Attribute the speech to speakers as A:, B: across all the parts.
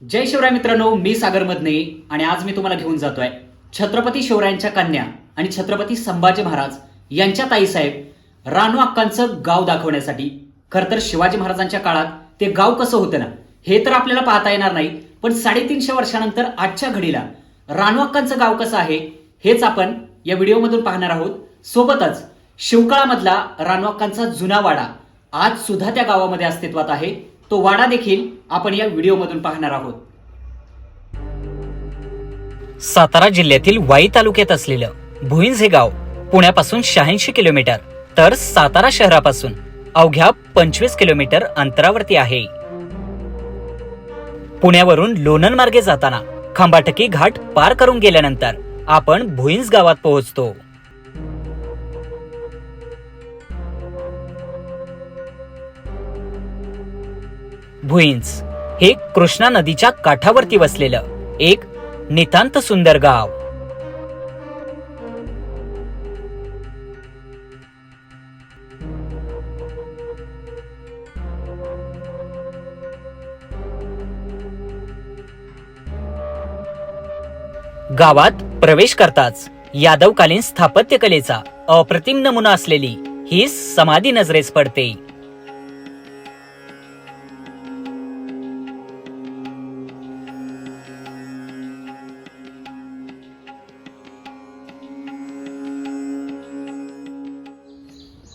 A: जय शिवराय मित्रांनो, मी सागर मदने आणि आज मी तुम्हाला घेऊन जातोय छत्रपती शिवरायांच्या कन्या आणि छत्रपती संभाजी महाराज यांच्या ताईसाहेब रानू अक्कांचं गाव दाखवण्यासाठी। खरं तर शिवाजी महाराजांच्या काळात ते गाव कसं होतं ना, हे तर आपल्याला पाहता येणार नाही, पण 350 वर्षानंतर आजच्या घडीला रानू अक्कांचं गाव कसं आहे हेच आपण या व्हिडिओमधून पाहणार आहोत। सोबतच शिवकाळामधला रानू अक्कांचा जुना वाडा आज सुद्धा त्या गावामध्ये अस्तित्वात आहे, तो वाडा देखील आपण या व्हिडिओमधून पाहणार आहोत।
B: सातारा जिल्ह्यातील वाई तालुक्यात असलेलं भुईंज हे गाव पुण्यापासून 86 किलोमीटर तर सातारा शहरापासून अवघ्या 25 किलोमीटर अंतरावरती आहे। पुण्यावरून लोणंद मार्गे जाताना खंबाटकी घाट पार करून गेल्यानंतर आपण भुईंज गावात पोहोचतो। भुईंज हे कृष्णा नदीच्या काठावरती वसलेलं एक नितांत सुंदर गाव। गावात प्रवेश करताच यादवकालीन स्थापत्यकलेचा अप्रतिम नमुना असलेली ही समाधी नजरेस पडते।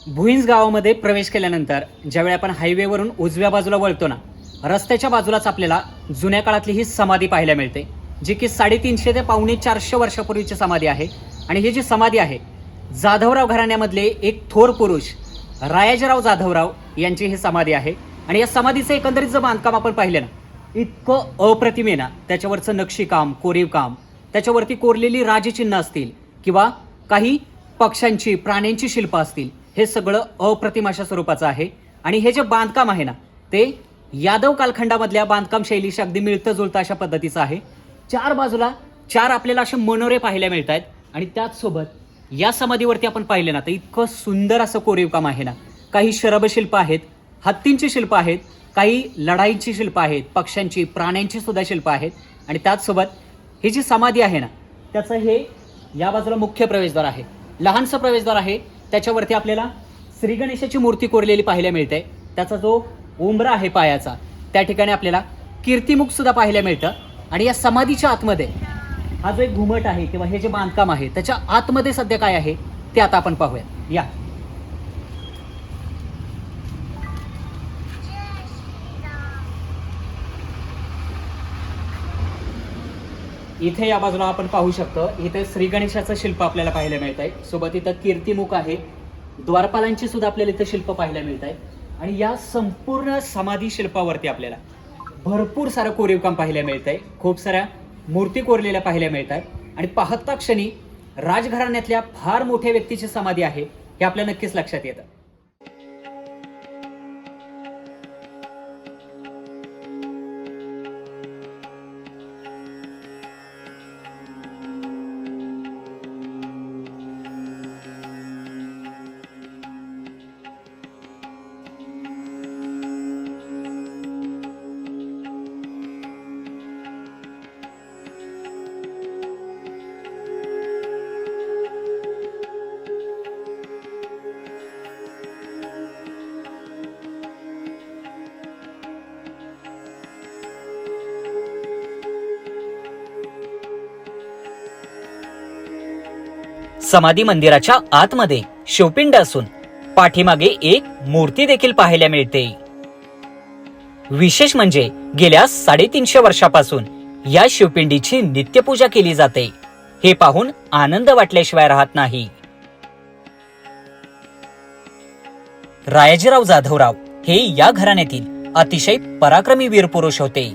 A: भुईंज गावामध्ये प्रवेश केल्यानंतर ज्यावेळी आपण हायवेवरून उजव्या बाजूला वळतो ना, रस्त्याच्या बाजूलाच आपल्याला जुन्या काळातली ही समाधी पाहायला मिळते, जी की 350 ते 450 वर्षापूर्वीची समाधी आहे। आणि ही जी समाधी आहे, जाधवराव घराण्यामधले एक थोर पुरुष रायाजीराव जाधवराव यांची ही समाधी आहे। आणि या समाधीचं एकंदरीत जर बांधकाम आपण पाहिलं ना, इतकं अप्रतिम आहे ना, त्याच्यावरचं नक्षीकाम, कोरीव काम, त्याच्यावरती कोरलेली राजचिन्ह असतील किंवा काही पक्ष्यांची प्राण्यांची शिल्प असतील, हे सगळं अप्रतिम अशा स्वरूपाचं आहे। आणि हे जे बांधकाम आहे ना, ते यादव कालखंडामधल्या बांधकाम शैलीशी अगदी मिळतं जुळतं अशा पद्धतीचं आहे। चार बाजूला चार आपल्याला असे मनोरे पाहायला मिळत आहेत। आणि त्याचसोबत या समाधीवरती आपण पाहिले ना, तर इतकं सुंदर असं कोरीव काम आहे ना। काही शरभशिल्प आहेत, हत्तींची शिल्प आहेत, काही लढाईची शिल्प आहेत, पक्ष्यांची प्राण्यांची सुद्धा शिल्प आहेत। आणि त्याचसोबत ही जी समाधी आहे ना, त्याचं हे या बाजूला मुख्य प्रवेशद्वार आहे, लहानसं प्रवेशद्वार आहे, त्याच्यावरती आपल्याला श्री गणेशाची मूर्ती कोरलेली पाहायला मिळते। त्याचा जो उंबरा आहे पायाचा, त्या ठिकाणी आपल्याला कीर्तिमुख सुद्धा पाहायला मिळतं। आणि या समाधीच्या आतमध्ये हा जो एक घुमट आहे किंवा हे जे बांधकाम आहे, त्याच्या आतमध्ये सध्या काय आहे ते आता आपण पाहूया। या इथे या बाजूला आपण पाहू शकतो, इथे श्री गणेशाचं शिल्प आपल्याला पाहायला मिळत आहे। सोबत इथं कीर्तिमुख आहे, द्वारपालांची सुद्धा आपल्याला इथं शिल्प पाहायला मिळत आहे। आणि या संपूर्ण समाधी शिल्पावरती आपल्याला भरपूर सारं कोरीव काम पाहायला मिळत आहे, खूप साऱ्या मूर्ती कोरलेल्या पाहायला मिळत आहेत। आणि पाहता क्षणी राजघराण्यातल्या फार मोठ्या व्यक्तीची समाधी आहे हे आपल्या नक्कीच लक्षात येतं।
B: समाधी मंदिराच्या आतमध्ये शिवपिंड असून पाठीमागे एक मूर्ती देखील पाहायला मिळते। विशेष म्हणजे गेल्या 350 वर्षापासून या शिवपिंडीची नित्यपूजा केली जाते, हे पाहून आनंद वाटल्याशिवाय राहत नाही। रायाजीराव जाधवराव हे या घराण्यातील अतिशय पराक्रमी वीरपुरुष होते।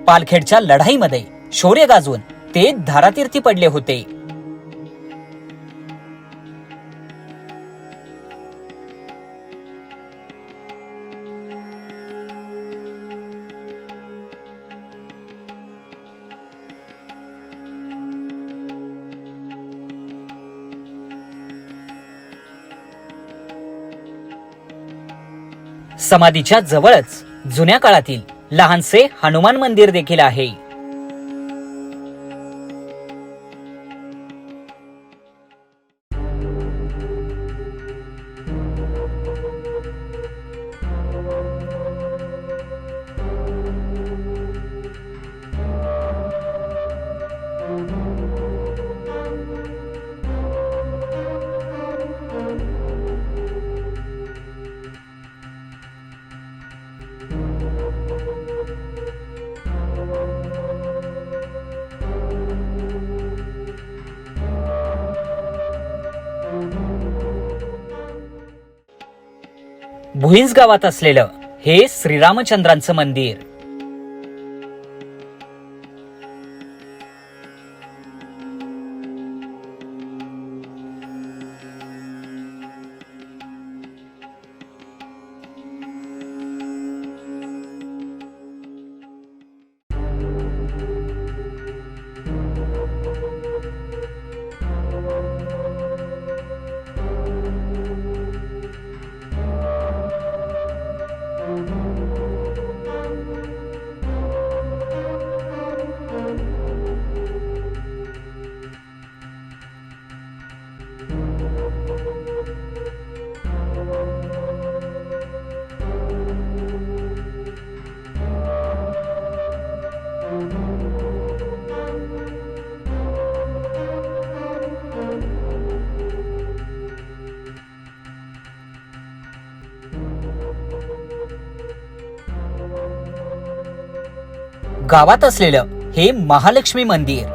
B: पालखेडच्या लढाईमध्ये शौर्य गाजवून ते धारातीर्थी पडले होते। समाधीच्या जवळच जुन्या काळातील लहानसे हनुमान मंदिर देखील आहे. भुईंज गावात असलेलं हे श्रीरामचंद्रांचं मंदिर. गावात असलेलं हे महालक्ष्मी मंदिर.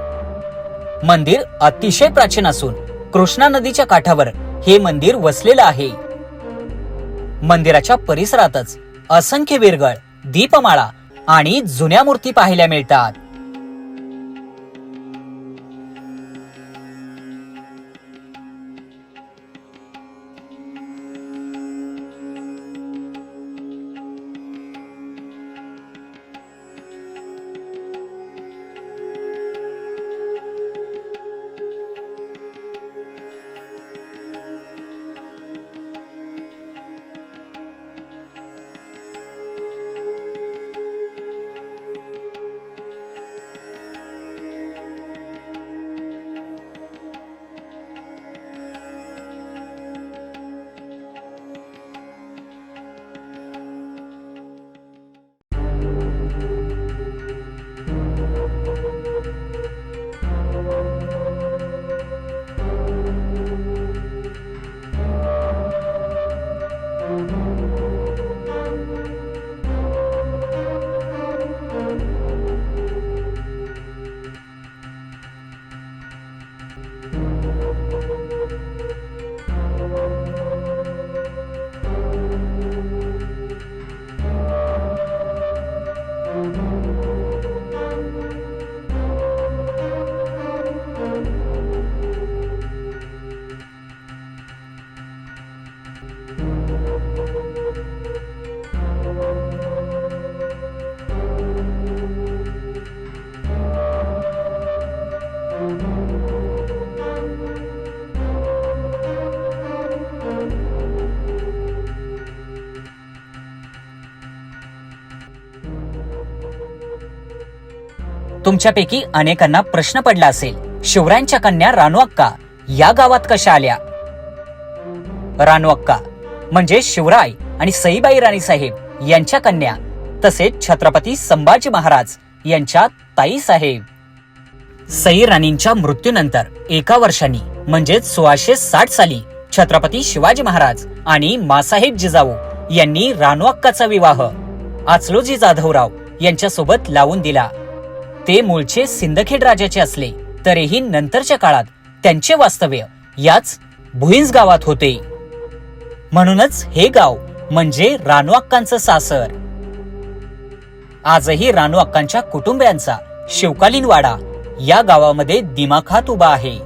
B: मंदिर अतिशय प्राचीन असून कृष्णा नदीच्या काठावर हे मंदिर वसलेलं आहे. मंदिराच्या परिसरातच असंख्य विरगळ, दीपमाळा आणि जुन्या मूर्ती पाहायला मिळतात. तुमच्यापैकी अनेकांना प्रश्न पडला असेल, शिवरायांच्या कन्या रानू अक्का या गावात कशा आल्या? रानू अक्का म्हणजे शिवराय आणि सईबाई राणी साहेब यांच्या कन्या, तसेच छत्रपती संभाजी महाराज यांच्या ताई साहेब. सई राणींच्या मृत्यूनंतर एका वर्षांनी म्हणजे 1660 साली छत्रपती शिवाजी महाराज आणि मासाहेब जिजाऊ यांनी रानू अक्काचा विवाह आचलोजी जाधवराव यांच्यासोबत लावून दिला. ते मूळचे सिंदखेड राजाचे असले तरीही नंतरच्या काळात त्यांचे वास्तव्य याच भुईंज गावात होते. म्हणूनच हे गाव म्हणजे रानू अक्कांचं सासर. आजही रानू अक्कांच्या कुटुंबियांचा शिवकालीन वाडा या गावामध्ये दिमाखात उभा आहे.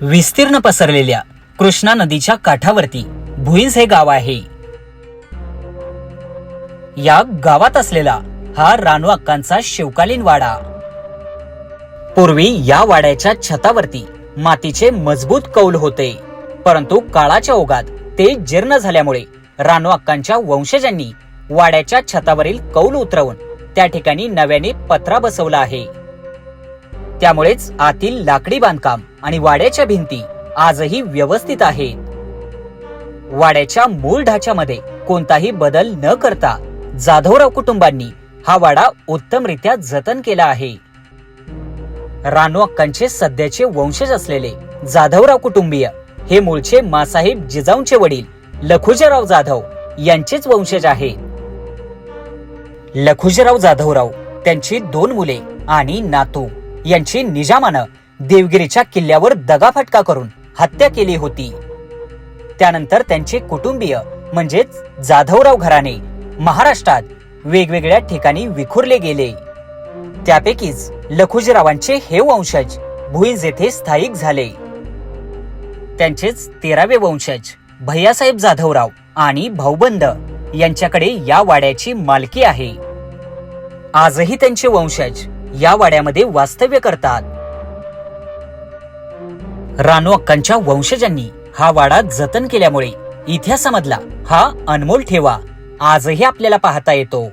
B: विस्तीर्ण पसरलेल्या कृष्णा नदीच्या काठावरती भुईंज हे गाव आहे. या गावात असलेला हा रानू अक्कांचा शिवकालीन वाडा. पूर्वी या वाड्याच्या छतावरती मातीचे मजबूत कौल होते, परंतु काळाच्या ओघात ते जीर्ण झाल्यामुळे रानू अक्कांच्या वंशजांनी वाड्याच्या छतावरील कौल उतरवून त्या ठिकाणी नव्याने पत्रा बसवला आहे. त्यामुळेच आतील लाकडी बांधकाम आणि वाड्याच्या भिंती आजही व्यवस्थित आहेत. वाड्याच्या मूळ ढाच्यामध्ये कोणताही बदल न करता जाधवराव कुटुंबांनी हा वाडा उत्तमरित्या जतन केला आहे. रानू अक्कांचे सध्याचे वंशज असलेले जाधवराव कुटुंबीय हे मूळचे मासाहेब जिजाऊंचे वडील लखुजीराव जाधव यांचेच वंशज आहेत. लखुजीराव जाधवराव, त्यांची 2 मुले आणि नातू यांची निजामानं देवगिरीच्या किल्ल्यावर दगाफटका करून हत्या केली होती. त्यानंतर त्यांचे कुटुंबीय म्हणजेच जाधवराव घराणे महाराष्ट्रात वेगवेगळ्या ठिकाणी विखुरले गेले. त्यापैकीच लखुजीरावांचे हे वंशज भुईंज येथे स्थायिक झाले. त्यांचेच 13वे वंशज भैयासाहेब जाधवराव आणि भाऊबंद यांच्याकडे या वाड्याची मालकी आहे. आजही त्यांचे वंशज या वाड्यामध्ये वास्तव्य करतात. रानू अक्कांच्या वंशजांनी हा वाडा जतन केल्यामुळे इतिहासामधला हा अनमोल ठेवा आजही आपल्याला पाहता येतो.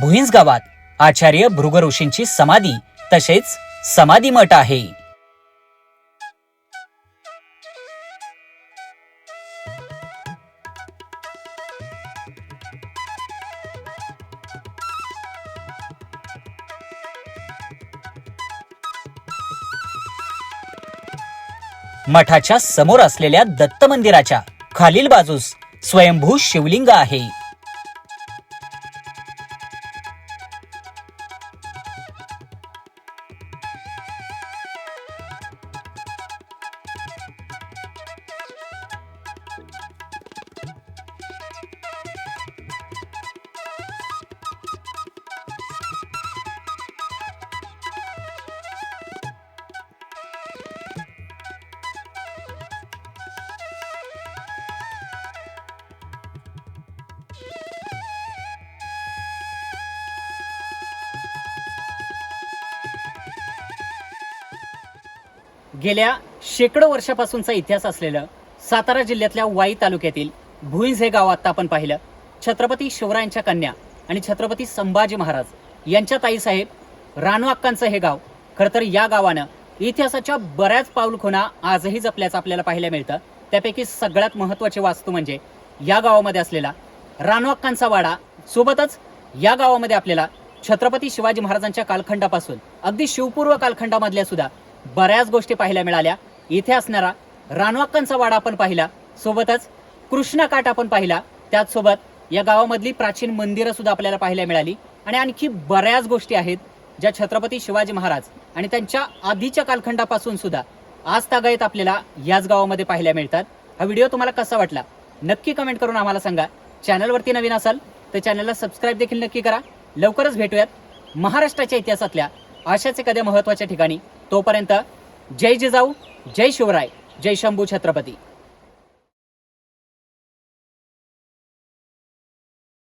B: भुईंज गावात आचार्य भृग ऋषींची समाधी तसेच समाधी मठ आहे. मठाच्या समोर असलेल्या दत्त मंदिराच्या खालील बाजूस स्वयंभू शिवलिंग आहे.
A: गेल्या शेकडो वर्षापासूनचा इतिहास असलेलं सातारा जिल्ह्यातल्या वाई तालुक्यातील भुईंज हे गाव आता आपण पाहिलं. छत्रपती शिवरायांच्या कन्या आणि छत्रपती संभाजी महाराज यांच्या ताईसाहेब रानू अक्कांचं हे गाव. खरं तर या गावानं इतिहासाच्या बऱ्याच पाऊलखुणा आजही जपल्याचं आपल्याला पाहायला मिळतं. त्यापैकी सगळ्यात महत्त्वाची वास्तू म्हणजे या गावामध्ये असलेला रानू अक्कांचा वाडा. सोबतच या गावामध्ये आपल्याला छत्रपती शिवाजी महाराजांच्या कालखंडापासून अगदी शिवपूर्व कालखंडामधल्या सुद्धा बऱ्याच गोष्टी पाहायला मिळाल्या. इथे असणारा रानू अक्कांचा वाडा आपण पाहिला, सोबतच कृष्णाकाठ आपण पाहिला. त्याचसोबत या गावामधली प्राचीन मंदिरं सुद्धा आपल्याला पाहायला मिळाली आणि आणखी बऱ्याच गोष्टी आहेत ज्या छत्रपती शिवाजी महाराज आणि त्यांच्या आधीच्या कालखंडापासून सुद्धा आज तागायत आपल्याला याच गावामध्ये पाहायला मिळतात. हा व्हिडिओ तुम्हाला कसा वाटला नक्की कमेंट करून आम्हाला सांगा. चॅनलवरती नवीन असाल तर चॅनलला सबस्क्राईब देखील नक्की करा. लवकरच भेटूयात महाराष्ट्राच्या इतिहासातल्या अशाच एखाद्या महत्त्वाच्या ठिकाणी. तोपर्यंत जय जिजाऊ, जय शिवराय, जय शंभू छत्रपती.